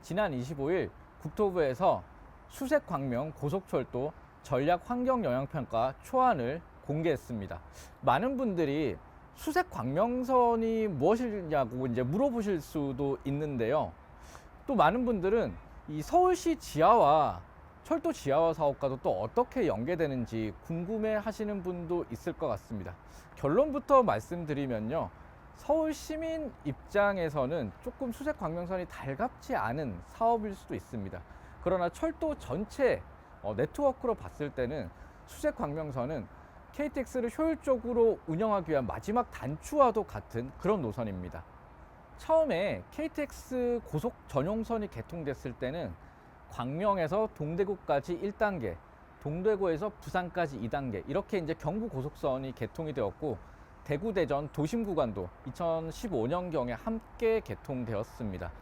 지난 25일 국토부에서 수색광명 고속철도 전략환경영향평가 초안을 공개했습니다. 많은 분들이 수색광명선이 무엇이냐고 이제 물어보실 수도 있는데요. 또 많은 분들은 이 서울시 지하와 철도 지하화 사업과도 또 어떻게 연계되는지 궁금해 하시는 분도 있을 것 같습니다. 결론부터 말씀드리면요. 서울 시민 입장에서는 조금 수색광명선이 달갑지 않은 사업일 수도 있습니다. 그러나 철도 전체 네트워크로 봤을 때는 수색광명선은 KTX를 효율적으로 운영하기 위한 마지막 단추와도 같은 그런 노선입니다. 처음에 KTX 고속 전용선이 개통됐을 때는 광명에서 동대구까지 1단계, 동대구에서 부산까지 2단계 이렇게 이제 경부 고속선이 개통이 되었고 대구 대전 도심 구간도 2015년경에 함께 개통되었습니다.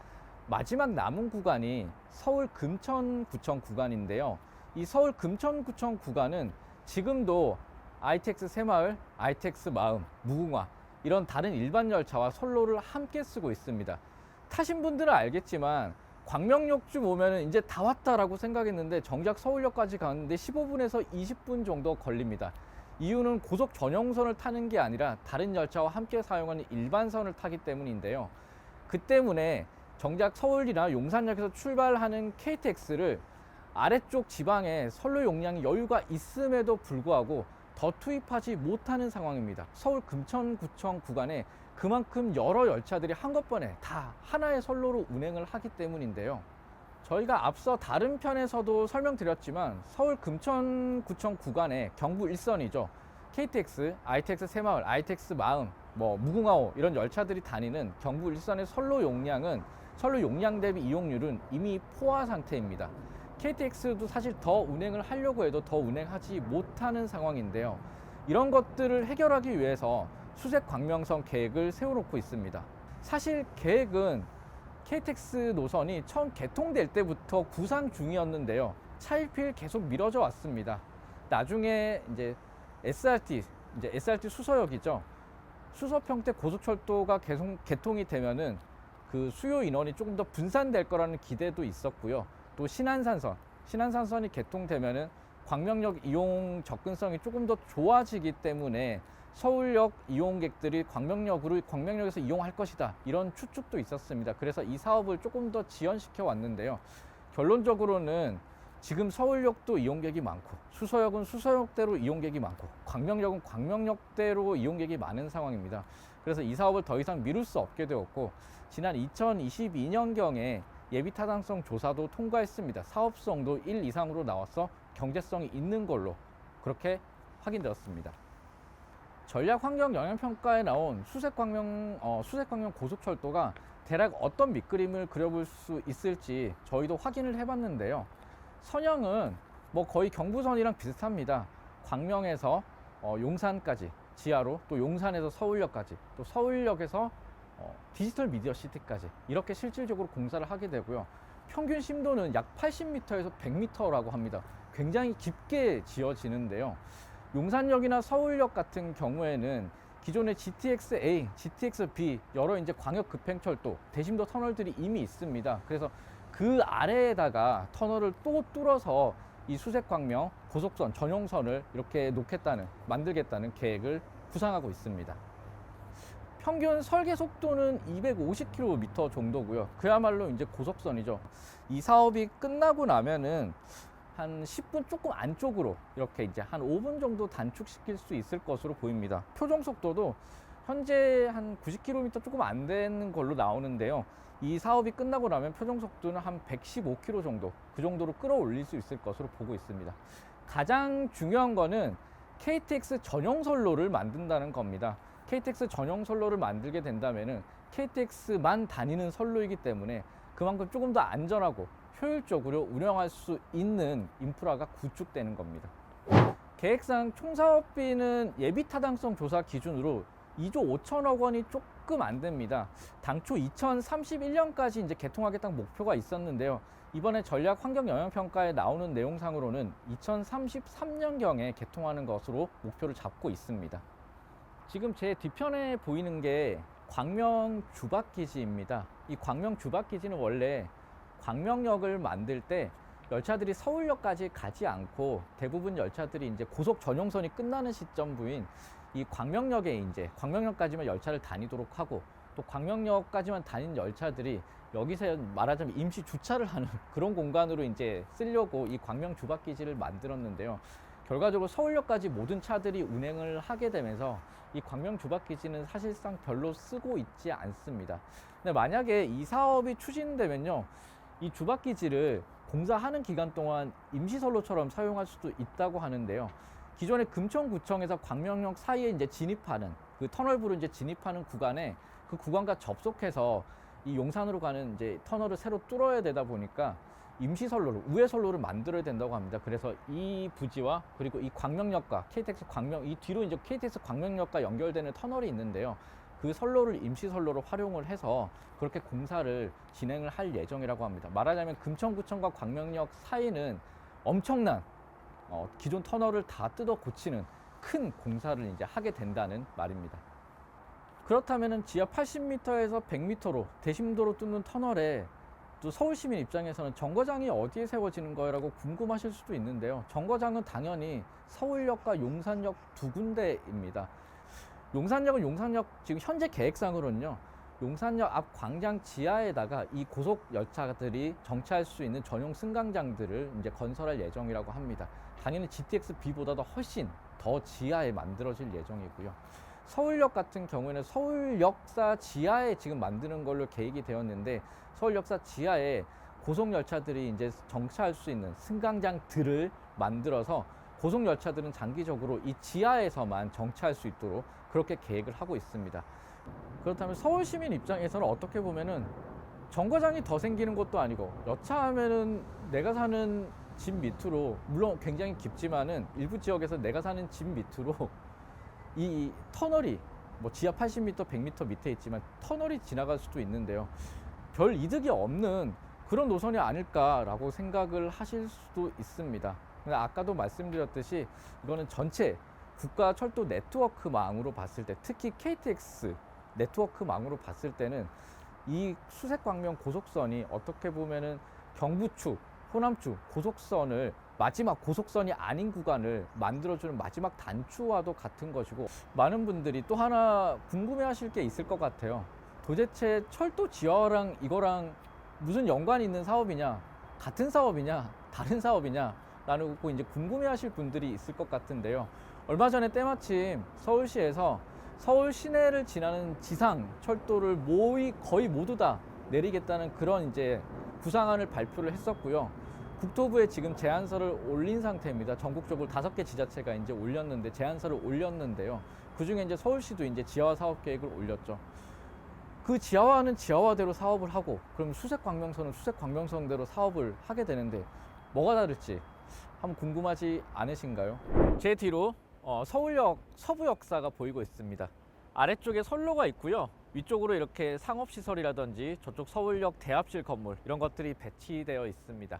마지막 남은 구간이 서울 금천구청 구간인데요. 이 서울 금천구청 구간은 지금도 ITX 새마을, ITX 마음, 무궁화 이런 다른 일반 열차와 선로를 함께 쓰고 있습니다. 타신 분들은 알겠지만 광명역쯤 오면은 이제 다 왔다라고 생각했는데 정작 서울역까지 가는데 15분에서 20분 정도 걸립니다. 이유는 고속 전용선을 타는 게 아니라 다른 열차와 함께 사용하는 일반선을 타기 때문인데요. 그 때문에 정작 서울이나 용산역에서 출발하는 KTX를 아래쪽 지방에 선로 용량이 여유가 있음에도 불구하고 더 투입하지 못하는 상황입니다. 서울 금천구청 구간에 그만큼 여러 열차들이 한꺼번에 다 하나의 선로로 운행을 하기 때문인데요. 저희가 앞서 다른 편에서도 설명드렸지만 서울 금천구청 구간에 경부 1선이죠. KTX, ITX 새마을, ITX 마음, 무궁화호 이런 열차들이 다니는 경부 1선의 선로 용량은 선로 용량 대비 이용률은 이미 포화 상태입니다. KTX도 사실 더 운행을 하려고 해도 더 운행하지 못하는 상황인데요. 이런 것들을 해결하기 위해서 수색광명선 계획을 세워놓고 있습니다. 사실 계획은 KTX 노선이 처음 개통될 때부터 구상 중이었는데요. 차일피일 계속 미뤄져 왔습니다. 나중에 이제 SRT 수서역이죠. 수서평택 고속철도가 계속 개통이 되면은 그 수요 인원이 조금 더 분산될 거라는 기대도 있었고요. 또 신안산선이 개통되면은 광명역 이용 접근성이 조금 더 좋아지기 때문에 서울역 이용객들이 광명역에서 이용할 것이다 이런 추측도 있었습니다. 그래서 이 사업을 조금 더 지연시켜 왔는데요. 결론적으로는 지금 서울역도 이용객이 많고 수서역은 수서역대로 이용객이 많고 광명역은 광명역대로 이용객이 많은 상황입니다. 그래서 이 사업을 더 이상 미룰 수 없게 되었고 지난 2022년경에 예비타당성 조사도 통과했습니다. 사업성도 1 이상으로 나와서 경제성이 있는 걸로 그렇게 확인되었습니다. 전략환경영향평가에 나온 수색광명 고속철도가 대략 어떤 밑그림을 그려볼 수 있을지 저희도 확인을 해봤는데요. 선형은 거의 경부선이랑 비슷합니다. 광명에서 용산까지 지하로, 또 용산에서 서울역까지, 또 서울역에서 디지털 미디어 시티까지 이렇게 실질적으로 공사를 하게 되고요. 평균 심도는 약 80m에서 100m라고 합니다. 굉장히 깊게 지어지는데요. 용산역이나 서울역 같은 경우에는 기존의 GTX-A, GTX-B 여러 이제 광역 급행철도, 대심도 터널들이 이미 있습니다. 그래서 그 아래에다가 터널을 또 뚫어서 이 수색광명 고속선 전용선을 이렇게 만들겠다는 계획을 구상하고 있습니다. 평균 설계 속도는 250km 정도고요. 그야말로 이제 고속선이죠. 이 사업이 끝나고 나면은 한 10분 조금 안쪽으로 이렇게 이제 한 5분 정도 단축시킬 수 있을 것으로 보입니다. 표정 속도도 현재 한 90km 조금 안 되는 걸로 나오는데요. 이 사업이 끝나고 나면 표정 속도는 한 115km 정도, 그 정도로 끌어올릴 수 있을 것으로 보고 있습니다. 가장 중요한 거는 KTX 전용 선로를 만든다는 겁니다. KTX 전용 선로를 만들게 된다면은 KTX만 다니는 선로이기 때문에 그만큼 조금 더 안전하고 효율적으로 운영할 수 있는 인프라가 구축되는 겁니다. 계획상 총사업비는 예비타당성 조사 기준으로 2조 5천억 원이 조금 안 됩니다. 당초 2031년까지 이제 개통하겠다는 목표가 있었는데요. 이번에 전략 환경 영향 평가에 나오는 내용상으로는 2033년경에 개통하는 것으로 목표를 잡고 있습니다. 지금 제 뒤편에 보이는 게 광명 주박기지입니다. 이 광명 주박기지는 원래 광명역을 만들 때 열차들이 서울역까지 가지 않고 대부분 열차들이 이제 고속 전용선이 끝나는 시점부인 이 광명역에 이제 광명역까지만 열차를 다니도록 하고 또 광명역까지만 다닌 열차들이 여기서 말하자면 임시 주차를 하는 그런 공간으로 이제 쓰려고 이 광명 주바퀴지를 만들었는데요. 결과적으로 서울역까지 모든 차들이 운행을 하게 되면서 이 광명 주바퀴지는 사실상 별로 쓰고 있지 않습니다. 근데 만약에 이 사업이 추진되면요, 이 주바퀴지를 공사하는 기간 동안 임시선로처럼 사용할 수도 있다고 하는데요. 기존에 금천구청에서 광명역 사이에 이제 진입하는 그 터널부로 이제 진입하는 구간에 그 구간과 접속해서 이 용산으로 가는 이제 터널을 새로 뚫어야 되다 보니까 임시선로를 우회선로를 만들어야 된다고 합니다. 그래서 이 부지와 그리고 이 광명역과 KTX 광명 이 뒤로 이제 KTX 광명역과 연결되는 터널이 있는데요. 그 선로를 임시선로로 활용을 해서 그렇게 공사를 진행을 할 예정이라고 합니다. 말하자면 금천구청과 광명역 사이는 엄청난 기존 터널을 다 뜯어 고치는 큰 공사를 이제 하게 된다는 말입니다. 그렇다면 지하 80m에서 100m로 대심도로 뚫는 터널에 또 서울시민 입장에서는 정거장이 어디에 세워지는 거라고 궁금하실 수도 있는데요. 정거장은 당연히 서울역과 용산역 두 군데입니다. 용산역은 용산역 지금 현재 계획상으로는요, 용산역 앞 광장 지하에다가 이 고속 열차들이 정차할 수 있는 전용 승강장들을 이제 건설할 예정이라고 합니다. 당연히 GTX-B보다도 훨씬 더 지하에 만들어질 예정이고요. 서울역 같은 경우에는 서울역사 지하에 지금 만드는 걸로 계획이 되었는데, 서울역사 지하에 고속열차들이 이제 정차할 수 있는 승강장들을 만들어서 고속열차들은 장기적으로 이 지하에서만 정차할 수 있도록 그렇게 계획을 하고 있습니다. 그렇다면 서울시민 입장에서는 어떻게 보면은 정거장이 더 생기는 것도 아니고, 여차하면은 내가 사는 집 밑으로, 물론 굉장히 깊지만은 일부 지역에서 내가 사는 집 밑으로 이 터널이 뭐 지하 80m, 100m 밑에 있지만 터널이 지나갈 수도 있는데요. 별 이득이 없는 그런 노선이 아닐까라고 생각을 하실 수도 있습니다. 근데 아까도 말씀드렸듯이 이거는 전체 국가 철도 네트워크망으로 봤을 때, 특히 KTX 네트워크망으로 봤을 때는 이 수색광명 고속선이 어떻게 보면은 경부축, 호남축 고속선을 마지막 고속선이 아닌 구간을 만들어주는 마지막 단추와도 같은 것이고, 많은 분들이 또 하나 궁금해하실 게 있을 것 같아요. 도대체 철도 지하화랑 이거랑 무슨 연관이 있는 사업이냐, 같은 사업이냐, 다른 사업이냐 라고 이제 궁금해하실 분들이 있을 것 같은데요. 얼마 전에 때마침 서울시에서 서울 시내를 지나는 지상 철도를 거의 모두 다 내리겠다는 그런 이제 구상안을 발표를 했었고요. 국토부에 지금 제안서를 올린 상태입니다. 전국적으로 5개 지자체가 이제 올렸는데, 제안서를 올렸는데요. 그 중에 이제 서울시도 이제 지하화 사업 계획을 올렸죠. 그 지하화는 지하화대로 사업을 하고, 그럼 수색광명선은 수색광명선대로 사업을 하게 되는데 뭐가 다를지 한번 궁금하지 않으신가요? 제 뒤로 서울역 서부역사가 보이고 있습니다. 아래쪽에 선로가 있고요. 위쪽으로 이렇게 상업시설이라든지 저쪽 서울역 대합실 건물 이런 것들이 배치되어 있습니다.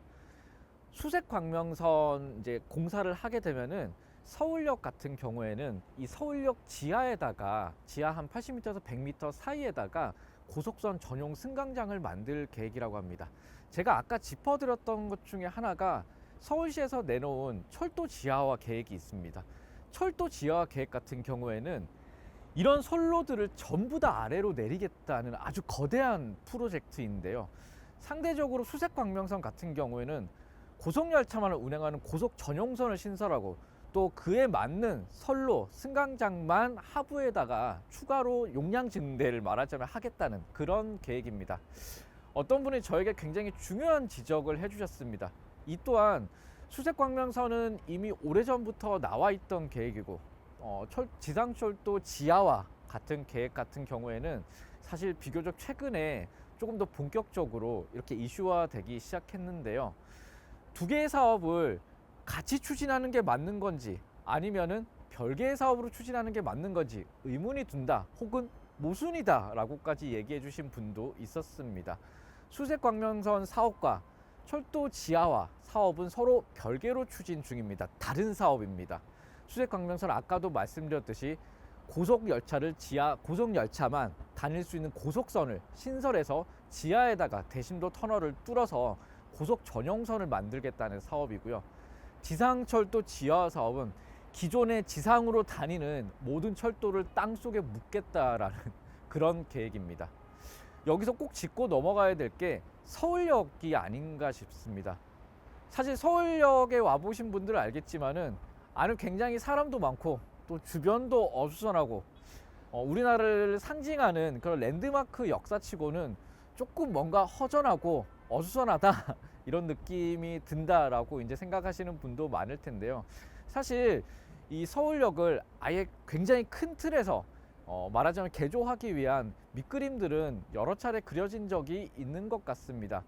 수색광명선 이제 공사를 하게 되면은 서울역 같은 경우에는 이 서울역 지하에다가 지하 한 80m에서 100m 사이에다가 고속선 전용 승강장을 만들 계획이라고 합니다. 제가 아까 짚어드렸던 것 중에 하나가 서울시에서 내놓은 철도 지하화 계획이 있습니다. 철도 지하화 계획 같은 경우에는 이런 선로들을 전부 다 아래로 내리겠다는 아주 거대한 프로젝트인데요. 상대적으로 수색광명선 같은 경우에는 고속열차만을 운행하는 고속 전용선을 신설하고, 또 그에 맞는 선로, 승강장만 하부에다가 추가로 용량 증대를 말하자면 하겠다는 그런 계획입니다. 어떤 분이 저에게 굉장히 중요한 지적을 해주셨습니다. 이 또한 수색광명선은 이미 오래전부터 나와 있던 계획이고, 지상철도 지하화 같은 계획 같은 경우에는 사실 비교적 최근에 조금 더 본격적으로 이렇게 이슈화 되기 시작했는데요. 두 개의 사업을 같이 추진하는 게 맞는 건지, 아니면은 별개의 사업으로 추진하는 게 맞는 건지 의문이 든다, 혹은 모순이다 라고까지 얘기해 주신 분도 있었습니다. 수색광명선 사업과 철도 지하화 사업은 서로 별개로 추진 중입니다. 다른 사업입니다. 수색광명선 아까도 말씀드렸듯이 고속열차만 다닐 수 있는 고속선을 신설해서 지하에다가 대심도 터널을 뚫어서 고속 전용선을 만들겠다는 사업이고요. 지상철도 지하화 사업은 기존의 지상으로 다니는 모든 철도를 땅속에 묻겠다라는 그런 계획입니다. 여기서 꼭 짚고 넘어가야 될 게 서울역이 아닌가 싶습니다. 사실 서울역에 와보신 분들은 알겠지만은 안에 굉장히 사람도 많고 또 주변도 어수선하고 우리나라를 상징하는 그런 랜드마크 역사치고는 조금 뭔가 허전하고 어수선하다 이런 느낌이 든다라고 이제 생각하시는 분도 많을 텐데요. 사실 이 서울역을 아예 굉장히 큰 틀에서 말하자면 개조하기 위한 밑그림들은 여러 차례 그려진 적이 있는 것 같습니다.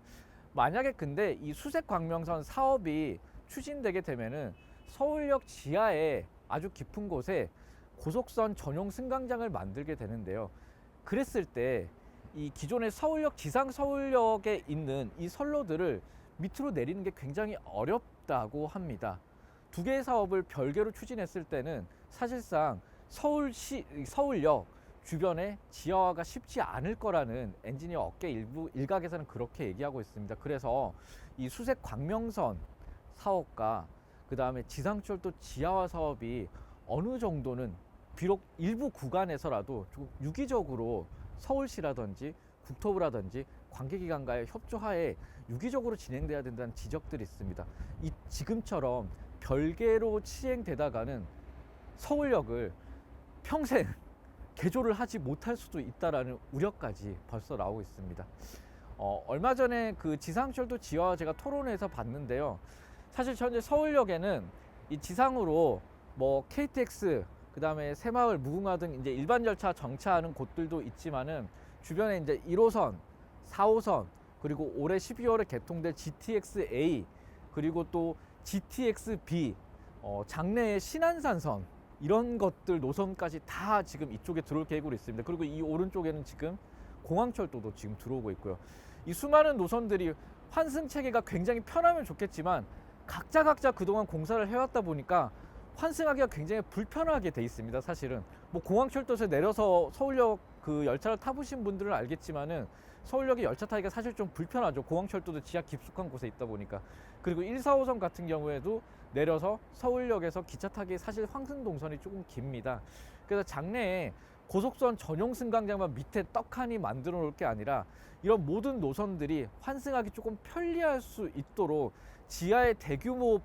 만약에 근데 이 수색광명선 사업이 추진되게 되면은 서울역 지하에 아주 깊은 곳에 고속선 전용 승강장을 만들게 되는데요. 그랬을 때 이 기존의 서울역, 지상 서울역에 있는 이 선로들을 밑으로 내리는 게 굉장히 어렵다고 합니다. 두 개의 사업을 별개로 추진했을 때는 사실상 서울역 주변에 지하화가 쉽지 않을 거라는 엔지니어 업계 일각에서는 그렇게 얘기하고 있습니다. 그래서 이 수색 광명선 사업과 그 다음에 지상철도 지하화 사업이 어느 정도는 비록 일부 구간에서라도 좀 유기적으로 서울시라든지 국토부라든지 관계기관과의 협조하에 유기적으로 진행돼야 된다는 지적들이 있습니다. 이 지금처럼 별개로 시행되다가는 서울역을 평생 개조를 하지 못할 수도 있다라는 우려까지 벌써 나오고 있습니다. 얼마 전에 그 지상철도 지하화 제가 토론회에서 봤는데요. 사실 현재 서울역에는 이 지상으로 뭐 KTX, 그 다음에 새마을, 무궁화 등 이제 일반 열차 정차하는 곳들도 있지만은 주변에 이제 1호선, 4호선, 그리고 올해 12월에 개통될 GTX-A, 그리고 또 GTX-B, 장래의 신안산선 이런 것들 노선까지 다 지금 이쪽에 들어올 계획으로 있습니다. 그리고 이 오른쪽에는 지금 공항철도도 지금 들어오고 있고요. 이 수많은 노선들이 환승 체계가 굉장히 편하면 좋겠지만 각자 그동안 공사를 해왔다 보니까 환승하기가 굉장히 불편하게 돼 있습니다. 사실은 뭐 공항철도에서 내려서 서울역 그 열차를 타보신 분들은 알겠지만은 서울역의 열차 타기가 사실 좀 불편하죠. 공항철도도 지하 깊숙한 곳에 있다 보니까. 그리고 1, 4호선 같은 경우에도 내려서 서울역에서 기차 타기 사실 환승 동선이 조금 깁니다. 그래서 장래에 고속선 전용 승강장만 밑에 떡하니 만들어 놓을 게 아니라 이런 모든 노선들이 환승하기 조금 편리할 수 있도록 지하에 대규모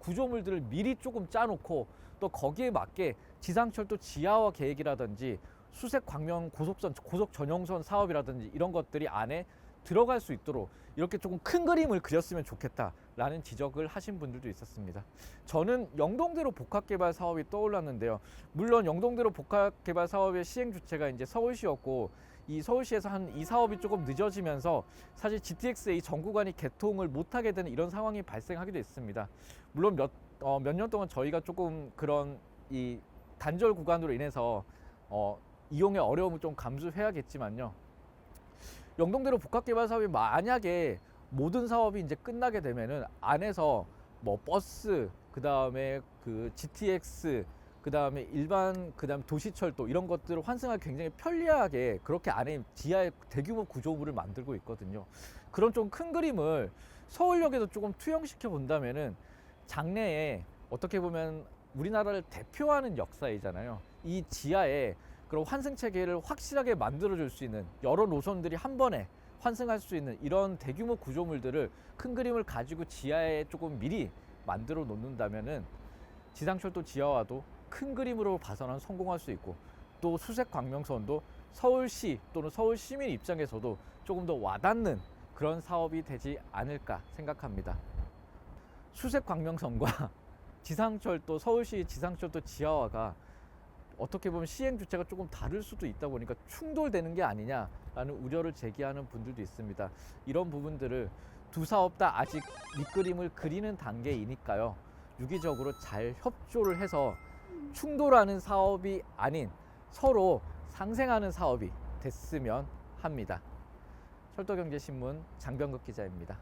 구조물들을 미리 조금 짜놓고 또 거기에 맞게 지상철도 지하화 계획이라든지 수색 광명 고속선 고속 전용선 사업이라든지 이런 것들이 안에 들어갈 수 있도록 이렇게 조금 큰 그림을 그렸으면 좋겠다라는 지적을 하신 분들도 있었습니다. 저는 영동대로 복합개발 사업이 떠올랐는데요. 물론 영동대로 복합개발 사업의 시행 주체가 이제 서울시였고 이 서울시에서 이 사업이 조금 늦어지면서 사실 GTX-A 전 구간이 개통을 못하게 되는 이런 상황이 발생하기도 했습니다. 물론 몇 년 동안 저희가 조금 그런 이 단절 구간으로 인해서 이용의 어려움을 좀 감수해야겠지만요. 영동대로 복합개발 사업이 만약에 모든 사업이 이제 끝나게 되면은 안에서 뭐 버스, 그 다음에 그 GTX, 그 다음에 일반, 그 다음에 도시철도 이런 것들을 환승하기 굉장히 편리하게 그렇게 안에 지하에 대규모 구조물을 만들고 있거든요. 그런 좀 큰 그림을 서울역에도 조금 투영시켜 본다면은 장래에 어떻게 보면 우리나라를 대표하는 역사이잖아요. 이 지하에 그런 환승 체계를 확실하게 만들어 줄 수 있는 여러 노선들이 한 번에 환승할 수 있는 이런 대규모 구조물들을 큰 그림을 가지고 지하에 조금 미리 만들어 놓는다면은 지상철도 지하화도 큰 그림으로 봐서는 성공할 수 있고 또 수색 광명선도 서울시 또는 서울 시민 입장에서도 조금 더 와닿는 그런 사업이 되지 않을까 생각합니다. 수색 광명선과 지상철도 서울시 지상철도 지하화가 어떻게 보면 시행 주체가 조금 다를 수도 있다 보니까 충돌되는 게 아니냐라는 우려를 제기하는 분들도 있습니다. 이런 부분들을 두 사업 다 아직 밑그림을 그리는 단계이니까요. 유기적으로 잘 협조를 해서 충돌하는 사업이 아닌 서로 상생하는 사업이 됐으면 합니다. 철도경제신문 장병극 기자입니다.